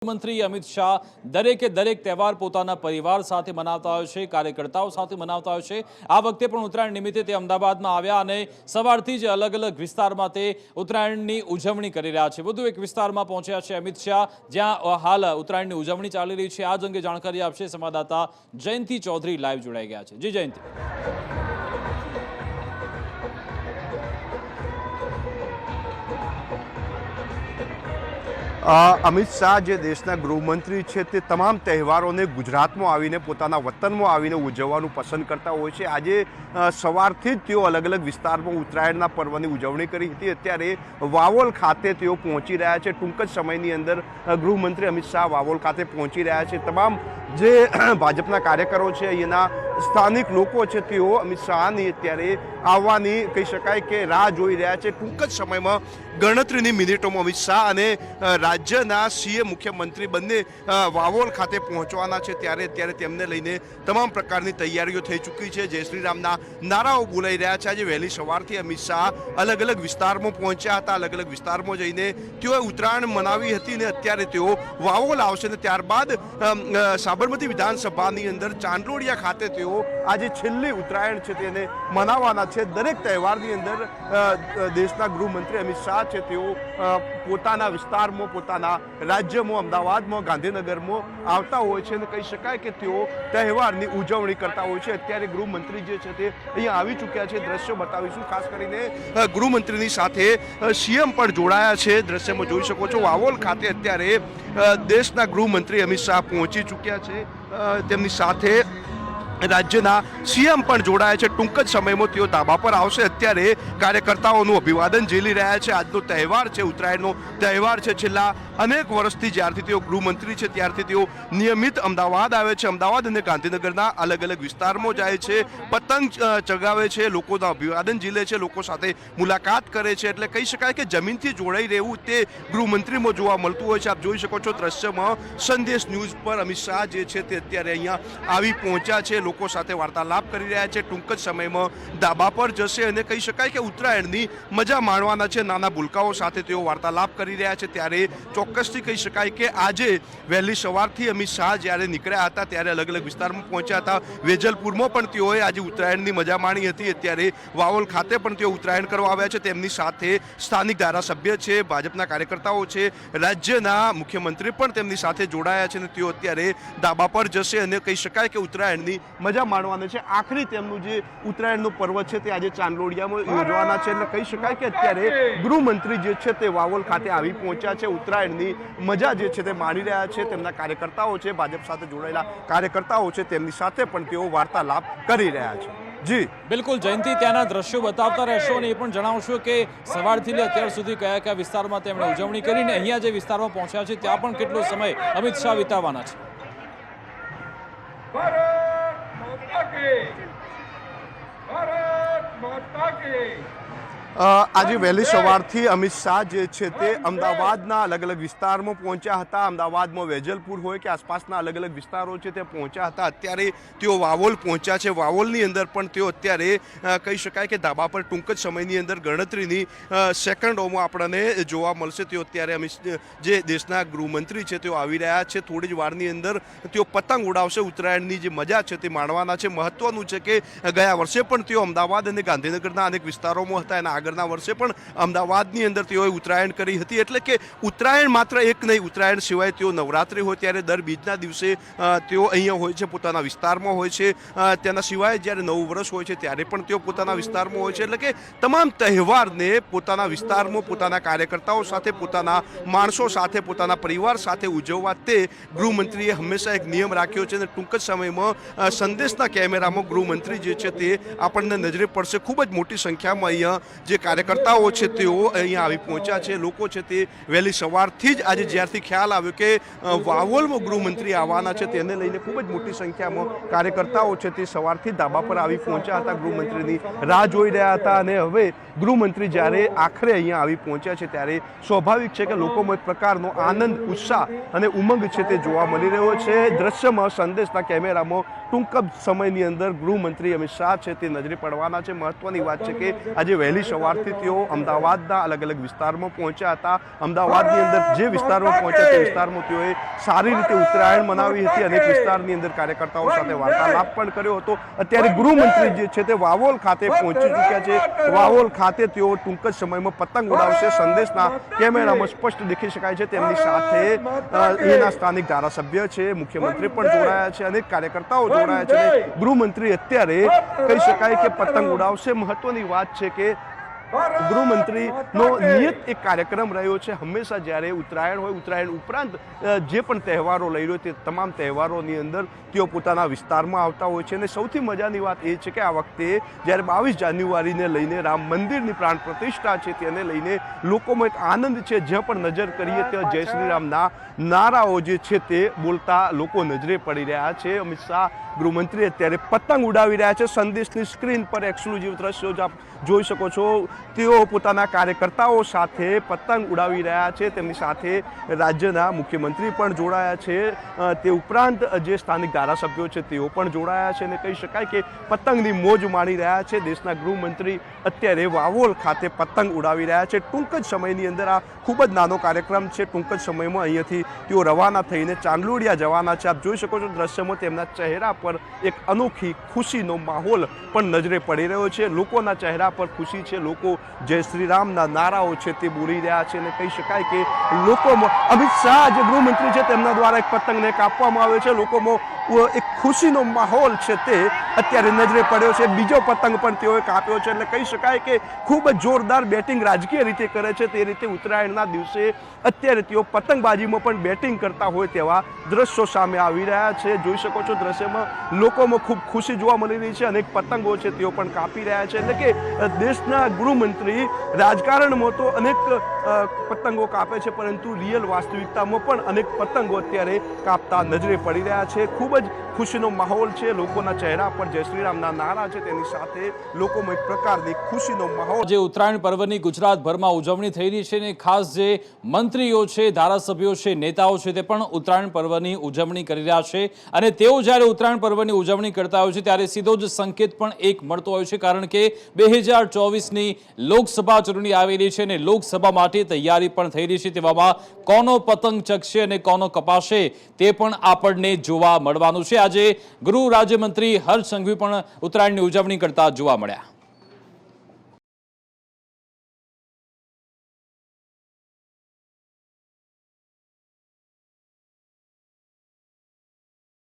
મંત્રી અમિત શાહ દરેકે દરેક તહેવાર પોતાના પરિવાર સાથે મનાવતા હોય છે, કાર્યકર્તાઓ સાથે મનાવતા હોય છે। આ વખતે પણ ઉત્તરાયણ નિમિત્તે તે અમદાવાદમાં આવ્યા અને સવારથી જ અલગ અલગ વિસ્તારમાં તે ઉત્તરાયણની ઉજવણી કરી રહ્યા છે। વધુ એક વિસ્તારમાં પહોંચ્યા છે અમિત શાહ, જ્યાં હાલ ઉત્તરાયણની ઉજવણી ચાલી રહી છે। આ જ અંગે જાણકારી આપશે સંવાદદાતા જયંતિ ચૌધરી લાઈવ જોડાઈ ગયા છે। જી જયંતિ। અમિત શાહ જે દેશના ગૃહમંત્રી છે તે તમામ તહેવારોને ગુજરાતમાં આવીને પોતાના વતનમાં આવીને ઉજવવાનું પસંદ કરતા હોય છે। આજે સવારથી જ તેઓ અલગ અલગ વિસ્તારમાં ઉત્તરાયણના પર્વની ઉજવણી કરી હતી। અત્યારે વાવોલ ખાતે તેઓ પહોંચી રહ્યા છે। ટૂંક જ સમયની અંદર ગૃહમંત્રી અમિત શાહ વાવોલ ખાતે પહોંચી રહ્યા છે। તમામ જે ભાજપના કાર્યકરો છે, અહીંના સ્થાનિક લોકો છે, તેઓ અમિત શાહની અત્યારે આવવાની કહી શકાય કે રાહ જોઈ રહ્યા છે। ટૂંક જ સમયમાં ગણતરીની મિનિટોમાં અમિત શાહ અને રાજ્યના સીએમ મુખ્યમંત્રી બંને વાવોલ ખાતે પહોંચવાના છે। ત્યારે તેમને લઈને તમામ પ્રકારની તૈયારીઓ થઈ ચૂકી છે। જય શ્રી રામના નારાઓ બોલાઈ રહ્યા છે। આજે વહેલી સવારથી અમિત શાહ અલગ અલગ વિસ્તારમાં પહોંચ્યા હતા। અલગ અલગ વિસ્તારમાં જઈને તેઓએ ઉત્તરાયણ મનાવી હતી અને અત્યારે તેઓ વાવોલ આવશે અને ત્યારબાદ સાબરમતી વિધાનસભાની અંદર ચાંદલોડિયા ખાતે તેઓ આજે છેલ્લી ઉત્તરાયણ છે તેને મનાવવાના છે। દરેક તહેવારની અંદર દેશના ગૃહમંત્રી અમિત શાહ છે તેઓ પોતાના વિસ્તારમાં, પોતાના રાજ્યમાં, અમદાવાદમાં, ગાંધીનગરમાં આવતા હોય છે અને કહી શકાય કે તેઓ તહેવારની ઉજવણી કરતા હોય છે। અત્યારે ગૃહમંત્રી જે છે તે અહીંયા આવી ચૂક્યા છે। દ્રશ્યો બતાવીશું। ખાસ કરીને ગૃહમંત્રીની સાથે સીએમ પણ જોડાયા છે। દ્રશ્યમાં જોઈ શકો છો વાવોલ ખાતે અત્યારે દેશના ગૃહમંત્રી અમિત શાહ પહોંચી ચૂક્યા છે। તેમની સાથે રાજ્યના સીએમ પણ જોડાયા છે। ટૂંક જ સમયમાં તેઓ ધાબા પર આવશે। અત્યારે કાર્યકર્તાઓનું અભિવાદન ઝીલી રહ્યા છે। આજનો તહેવાર છે, ઉત્તરાયણનો તહેવાર છે। છેલ્લા અનેક વર્ષથી જ્યારથી તેઓ ગૃહમંત્રી છે ત્યારથી તેઓ નિયમિત અમદાવાદ આવે છે। અમદાવાદ અને ગાંધીનગરના અલગ અલગ વિસ્તારમાં જાય છે, પતંગ ચગાવે છે, લોકોના અભિવાદન ઝીલે છે, લોકો સાથે મુલાકાત કરે છે। એટલે કહી શકાય કે જમીનથી જોડાઈ રહેવું તે ગૃહમંત્રીમાં જોવા મળતું હોય છે। આપ જોઈ શકો છો દ્રશ્યમાં સંદેશ ન્યૂઝ પર અમિત શાહ જે છે તે અત્યારે અહીંયા આવી પહોંચ્યા છે, લોકો સાથે વાર્તાલાપ કરી રહ્યા છે। ટૂંક જ સમયમાં ધાબા પર જશે અને કહી શકાય કે ઉત્તરાયણની મજા માણવાના છે। નાના ભૂલકાઓ સાથે તેઓ વાર્તાલાપ કરી રહ્યા છે। ત્યારે ચોક્કસથી કહી શકાય કે આજે વહેલી સવારથી અમિત શાહ જ્યારે નીકળ્યા હતા ત્યારે અલગ અલગ વિસ્તારમાં પહોંચ્યા હતા। વેજલપુરમાં પણ તેઓએ આજે ઉત્તરાયણની મજા માણી હતી। અત્યારે વાવોલ ખાતે પણ તેઓ ઉત્તરાયણ કરવા આવ્યા છે। તેમની સાથે સ્થાનિક ધારાસભ્ય છે, ભાજપના કાર્યકર્તાઓ છે, રાજ્યના મુખ્યમંત્રી પણ તેમની સાથે જોડાયા છે અને તેઓ અત્યારે ધાબા પર જશે અને કહી શકાય કે ઉત્તરાયણની મજા માણવાની છે। આખરી તેમનું જે ઉત્તરાયણનું પર્વ છે તે આજે ચાંદલોડિયામાં યોજવાના છે। એટલે કહી શકાય કે અત્યારે ગૃહમંત્રી જે છે તે વાવોલ ખાતે આવી પહોંચ્યા છે, ઉત્તરાયણની મજા જે છે તે માણી રહ્યા છે। તેમના કાર્યકર્તાઓ છે, ભાજપ સાથે જોડાયેલા કાર્યકર્તાઓ છે, તેમની સાથે પણ તેઓ વાર્તાલાપ કરી રહ્યા છે। જી બિલકુલ જયંતિ, ત્યાંના દ્રશ્યો બતાવતા રહેશો અને એ પણ જણાવશો કે સવારથી લઈ અત્યાર સુધી કયા કયા વિસ્તારમાં તેમણે ઉજવણી કરીને અહીંયા જે વિસ્તારમાં પહોંચ્યા છે ત્યાં પણ કેટલો સમય અમિત શાહ વિતાવવાના છે। આજે વહેલી સવારથી અમિત શાહ જે છે તે અમદાવાદના અલગ અલગ વિસ્તારમાં પહોંચ્યા હતા। અમદાવાદમાં વેજલપુર હોય કે આસપાસના અલગ અલગ વિસ્તારો છે તે પહોંચ્યા હતા। અત્યારે તેઓ વાવોલ પહોંચ્યા છે। વાવોલની અંદર પણ તેઓ અત્યારે કહી શકાય કે ધાબા પર ટૂંક જ સમયની અંદર ગણતરીની સેકન્ડોમાં આપણને જોવા મળશે। તેઓ અત્યારે જે દેશના ગૃહમંત્રી છે તેઓ આવી રહ્યા છે। થોડી જ વારની અંદર તેઓ પતંગ ઉડાવશે। ઉત્તરાયણની જે મજા છે તે માણવાના છે। મહત્વનું છે કે ગયા વર્ષે પણ તેઓ અમદાવાદ અને ગાંધીનગરના અનેક વિસ્તારોમાં હતા અને આગળના વર્ષે પણ અમદાવાદની અંદર તેઓએ ઉત્તરાયણ કરી હતી। એટલે કે ઉત્તરાયણ માત્ર એક નહીં, ઉત્તરાયણ સિવાય તેઓ નવરાત્રિ હોય ત્યારે દર બીજના દિવસે તેઓ અહીંયા હોય છે, પોતાના વિસ્તારમાં હોય છે। તેના સિવાય જ્યારે નવું વર્ષ હોય છે ત્યારે પણ તેઓ પોતાના વિસ્તારમાં હોય છે। એટલે કે તમામ તહેવારને પોતાના વિસ્તારમાં, પોતાના કાર્યકર્તાઓ સાથે, પોતાના માણસો સાથે, પોતાના પરિવાર સાથે ઉજવવા તે ગૃહમંત્રીએ હંમેશા એક નિયમ રાખ્યો છે અને ટૂંક જ સમયમાં સંદેશના કેમેરામાં ગૃહમંત્રી જે છે તે આપણને નજરે પડશે। ખૂબ જ મોટી સંખ્યામાં અહીંયા જે કાર્યકર્તાઓ છે તેઓ અહીંયા આવી પહોંચ્યા છે। લોકો છે તે વહેલી સવારથી જ આજે જ્યારથી ખ્યાલ આવ્યો કે વાવોલમાં ગૃહમંત્રી આવવાના છે તેને લઈને ખૂબ જ મોટી સંખ્યામાં કાર્યકર્તાઓ છે તે સવારથી ધાબા પર આવી પહોંચ્યા હતા, ગૃહમંત્રીની રાહ જોઈ રહ્યા હતા અને હવે ગૃહમંત્રી જ્યારે આખરે અહીંયા આવી પહોંચ્યા છે ત્યારે સ્વાભાવિક છે કે લોકોમાં એક પ્રકારનો આનંદ, ઉત્સાહ અને ઉમંગ છે તે જોવા મળી રહ્યો છે। દ્રશ્યમાં સંદેશના કેમેરામાં ટૂંક જ સમયની અંદર ગૃહમંત્રી અમિત શાહ છે તે નજરે પડવાના છે। મહત્વની વાત છે કે આજે વહેલી સવાર સવારથી તેઓ અમદાવાદના અલગ અલગ વિસ્તારમાં પહોંચ્યા હતા. અમદાવાદની અંદર જે વિસ્તારમાં પહોંચ્યા તે વિસ્તારમાં તેઓએ સારી રીતે ઉત્તરાયણ મનાવી હતી. અનેક વિસ્તારની અંદર કાર્યકર્તાઓ સાથે વાર્તાલાપ પણ કર્યો હતો. અત્યારે ગૃહમંત્રી જે છે તે વાવોલ ખાતે પહોંચી ચૂક્યા છે. વાવોલ ખાતે તેઓ ટૂંક જ સમયમાં પતંગ ઉડાવશે. સંદેશના કેમેરામાં સ્પષ્ટ દેખી શકાય છે. તેમની સાથે એના સ્થાનિક ધારાસભ્ય છે, મુખ્યમંત્રી પણ જોડાયા છે, અનેક કાર્યકર્તાઓ જોડાયા છે. ગૃહમંત્રી અત્યારે કહી શકાય કે પતંગ ઉડાવશે. મહત્વની વાત છે કે ગૃહમંત્રીનો નિયત એક કાર્યક્રમ રહ્યો છે. હંમેશા જ્યારે ઉત્તરાયણ હોય, ઉત્તરાયણ ઉપરાંત જે પણ તહેવારો લઈ રહ્યો તે તમામ તહેવારોની અંદર તેઓ પોતાના વિસ્તારમાં આવતા હોય છે. અને સૌથી મજાની વાત એ છે કે આ વખતે જ્યારે 22 જાન્યુઆરીને લઈને રામ મંદિરની પ્રાણ પ્રતિષ્ઠા છે તેને લઈને લોકોમાં એક આનંદ છે. જ્યાં પણ નજર કરીએ ત્યાં જય શ્રી રામના નારાઓ જે છે તે બોલતા લોકો નજરે પડી રહ્યા છે. અમિત શાહ ગૃહમંત્રી અત્યારે પતંગ ઉડાવી રહ્યા છે. સંદેશની સ્ક્રીન પર એક્સક્લુઝિવ દ્રશ્યો આપ જોઈ શકો છો. તેઓ પોતાના કાર્યકર્તાઓ સાથે પતંગ ઉડાવી રહ્યા છે. તેમની સાથે રાજ્યના મુખ્યમંત્રી પણ જોડાયા છે. તે ઉપરાંત જે સ્થાનિક ધારાસભ્યો છે તેઓ પણ જોડાયા છે. અને કહી શકાય કે પતંગની મોજ માણી રહ્યા છે. દેશના ગૃહમંત્રી અત્યારે વાવોલ ખાતે પતંગ ઉડાવી રહ્યા છે. ટૂંક જ સમયની અંદર આ ખૂબ જ નાનો કાર્યક્રમ છે. ટૂંક જ સમયમાં અહીંયાથી તેઓ રવાના થઈને ચાંદલોડિયા જવાના છે. આપ જોઈ શકો છો દ્રશ્યમાં તેમના ચહેરા પર એક અનોખી ખુશીનો માહોલ પણ નજરે પડી રહ્યો છે. લોકોના ચહેરા પર ખુશી છે. લોકો જય શ્રી રામના નારાઓ છે તે બોલી રહ્યા છે. અને કહી શકાય કે લોકોમાં અમિત શાહ જે ગૃહમંત્રી છે તેમના દ્વારા એક પતંગને કાપવામાં આવે છે. લોકોમાં એક ખુશીનો માહોલ છે તે અત્યારે નજરે પડ્યો છે. બીજો પતંગ પણ તેઓએ કાપ્યો છે. એટલે કહી શકાય કે ખૂબ જ જોરદાર બેટિંગ રાજકીય રીતે કરે છે. તે રીતે ઉત્તરાયણના દિવસે અત્યારે તેઓ પતંગબાજીમાં પણ બેટિંગ કરતા હોય તેવા દ્રશ્યો સામે આવી રહ્યા છે. જોઈ શકો છો દ્રશ્યમાં લોકોમાં ખૂબ ખુશી જોવા મળી રહી છે. અનેક પતંગો છે તેઓ પણ કાપી રહ્યા છે. એટલે કે દેશના ગૃહમંત્રી રાજકારણમાં તો અનેક પતંગો કાપે છે, પરંતુ રિયલ વાસ્તવિકતામાં પણ અનેક પતંગો અત્યારે કાપતા નજરે પડી રહ્યા છે. ખૂબ જ ખુશીનો માહોલ છે. લોકોના ચહેરા પર જય શ્રી રામના નારા છે. તેની સાથે લોકોમાં એક પ્રકારની ખુશીનો માહોલ. જે ઉત્તરાયણ પર્વની ગુજરાતભરમાં ઉજવણી થઈ રહી છે અને ખાસ જે મંત્રીઓ છે, ધારાસભ્યો છે, નેતાઓ છે તે પણ ઉત્તરાયણ પર્વની ઉજવણી કરી રહ્યા છે. અને તેઓ જ્યારે ઉત્તરાયણ પર્વની ઉજવણી કરતા હોય છે ત્યારે સીધો જ સંકેત પણ એક મળતો હોય છે, કારણ કે 2024ની લોકસભા ચૂંટણી આવી રહી છે અને લોકસભા માટે તૈયારી પણ થઈ રહી છે. તેવામાં કોનો પતંગ ચગશે અને કોનો કપાશે તે પણ આપણને જોવા મળવાનું છે. આજે ગૃહ રાજ્યમંત્રી હર્ષ સંઘવી પણ ઉત્તરાયણની ઉજવણી કરતા જોવા મળ્યા.